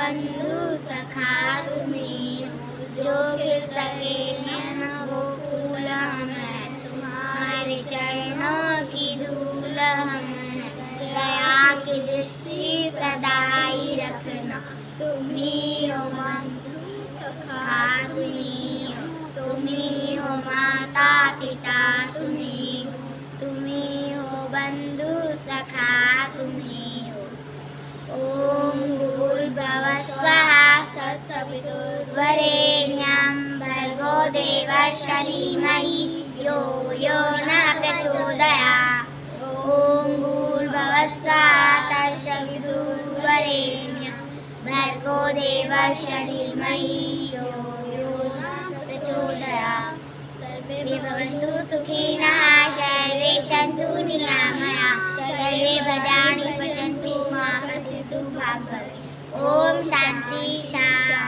बंधु सखा तुम्ही हो, जो खिल सके न वो फूल हम हैं, तुम्हारे चरणों की धूल हम हैं। दया की दृष्टि सदाई रखना, तुम्ही हो बंधु सखा तुम्ही हो, तुम्ही हो माता पिता तुम्ही हो, तुम्ही हो बंधु सखा तुम्ही हो। ओम भूर्भुवः स्वः तत्सवितुर्वरेण्यं भर्गो देवस्य धीमहि यो यो न प्रचोदयात्। ओम भूर्भुवः स्वः तत्सवितुर्वरेण्यं भर्गो देवस्य धीमहि यो यो न प्रचोदयात्। सर्वे भवन्तु सुखिनः, सर्वे सन्तु निरामयाः, सर्वे भद्राणि पश्यन्तु मा कश्चित् दुःखभाग् भवेत्। ओम शांति शांति।